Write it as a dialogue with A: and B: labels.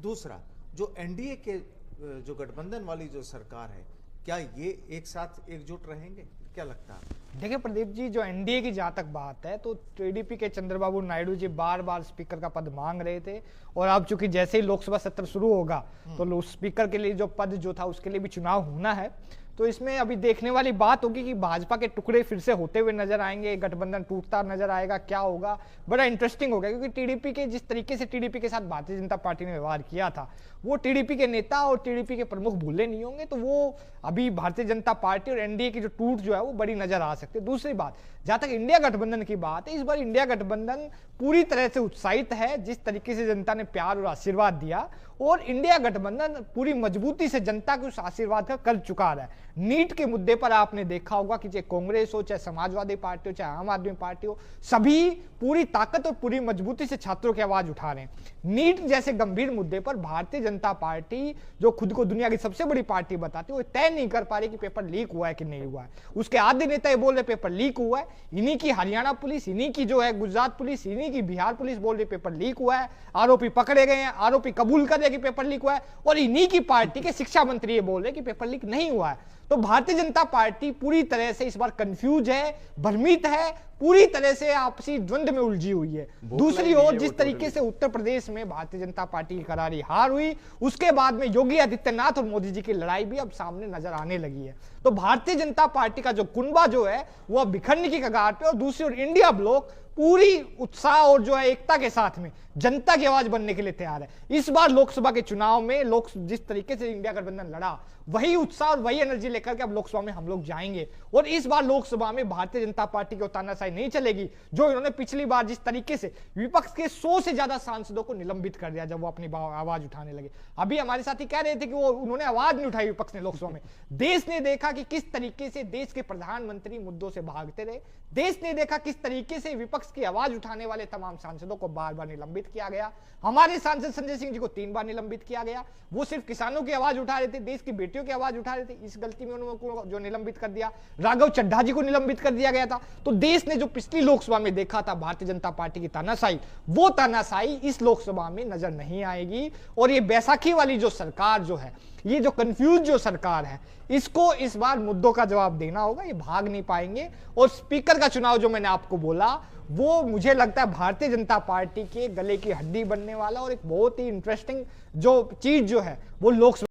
A: दूसरा, जो एनडीए के जो गठबंधन वाली जो सरकार है, क्या ये एक साथ एकजुट रहेंगे, क्या लगता है?
B: देखिए प्रदीप जी, जो एनडीए की जहां तक बात है तो टीडीपी के चंद्रबाबू नायडू जी बार बार स्पीकर का पद मांग रहे थे, और अब चूंकि जैसे ही लोकसभा सत्र शुरू होगा तो स्पीकर के लिए जो पद जो था उसके लिए भी चुनाव होना है। तो इसमें अभी देखने वाली बात होगी कि भाजपा के टुकड़े फिर से होते हुए नजर आएंगे, गठबंधन टूटता नजर आएगा, क्या होगा, बड़ा इंटरेस्टिंग होगा। क्योंकि टीडीपी के जिस तरीके से टीडीपी के साथ भारतीय जनता पार्टी ने व्यवहार किया था, वो टीडीपी के नेता और टीडीपी के प्रमुख भूले नहीं होंगे। तो वो अभी भारतीय जनता पार्टी और एनडीए की जो टूट जो है वो बड़ी नजर आ सकती है। दूसरी बात, जहां तक इंडिया गठबंधन की बात है, इस बार इंडिया गठबंधन पूरी तरह से उत्साहित है। जिस तरीके से जनता ने प्यार और आशीर्वाद दिया, और इंडिया गठबंधन पूरी मजबूती से जनता के उस आशीर्वाद का कर चुका है। नीट के मुद्दे पर आपने देखा होगा कि चाहे कांग्रेस हो, चाहे समाजवादी पार्टी हो, चाहे आम आदमी पार्टी हो, सभी पूरी ताकत और पूरी मजबूती से छात्रों की आवाज उठा रहे हैं। नीट जैसे गंभीर मुद्दे पर भारतीय जनता पार्टी, जो खुद को दुनिया की सबसे बड़ी पार्टी बताती है, वो तय नहीं कर पा रही कि पेपर लीक हुआ है कि नहीं हुआ है। उसके आधे नेता ये बोल रहे पेपर लीक हुआ है, इन्हीं की हरियाणा पुलिस, इन्हीं की जो है गुजरात पुलिस, इन्हीं की बिहार पुलिस बोल रही पेपर लीक हुआ है, आरोपी पकड़े गए हैं, आरोपी कबूल कर रहे कि पेपर लीक हुआ है, और इन्हीं की पार्टी के शिक्षा मंत्री ये बोल रहे कि पेपर लीक नहीं हुआ है। तो भारतीय जनता पार्टी पूरी तरह से इस बार कंफ्यूज है, भ्रमित है, पूरी तरह से आपसी द्वंद्व में उलझी हुई है। दूसरी ओर जिस तरीके से उत्तर प्रदेश में भारतीय जनता पार्टी की करारी हार हुई, उसके बाद में योगी आदित्यनाथ और मोदी जी की लड़ाई भी अब सामने नजर आने लगी है। तो भारतीय जनता पार्टी का जो कुनबा जो है वो अब बिखरने की कगार पे, और दूसरी ओर इंडिया ब्लॉक पूरी उत्साह और जो है एकता के साथ में जनता की आवाज बनने के लिए तैयार है। इस बार लोकसभा के चुनाव में जिस तरीके से इंडिया गठबंधन लड़ा, वही उत्साह और वही एनर्जी लेकर के अब लोकसभा में हम लोग जाएंगे। और इस बार लोकसभा में भारतीय जनता पार्टी की तानाशाही नहीं चलेगी, जो इन्होंने पिछली बार जिस तरीके से विपक्ष के 100 से ज्यादा सांसदों को निलंबित कर दिया जब वो अपनी आवाज उठाने लगे। अभी हमारे साथी कह रहे थे कि वो उन्होंने आवाज नहीं उठाई विपक्ष ने लोकसभा में। देश ने देखा कि किस तरीके से देश के प्रधानमंत्री मुद्दों से भागते रहे, देश ने देखा किस तरीके से विपक्ष की आवाज उठाने वाले तमाम सांसदों को बार बार निलंबित किया गया। हमारे सांसद संजय सिंह जी को 3 बार निलंबित किया गया। वो सिर्फ किसानों की आवाज उठा रहे थे, देश की बेटियों की आवाज उठा रहे थे, इस गलती में उन्होंने जो निलंबित कर दिया। राघव चड्ढा जी को निलंबित कर दिया गया था। तो देश ने जो पिछली लोकसभा में देखा था भारतीय जनता पार्टी की तानाशाही, वो तानाशाही इस लोकसभा में नजर नहीं आएगी। और ये बैसाखी वाली जो सरकार जो है, ये जो कंफ्यूज जो सरकार है, इसको इस बार मुद्दों का जवाब देना होगा, ये भाग नहीं पाएंगे। और स्पीकर का चुनाव जो मैंने आपको बोला, वो मुझे लगता है भारतीय जनता पार्टी के गले की हड्डी बनने वाला, और एक बहुत ही इंटरेस्टिंग जो चीज जो है वो लोकसभा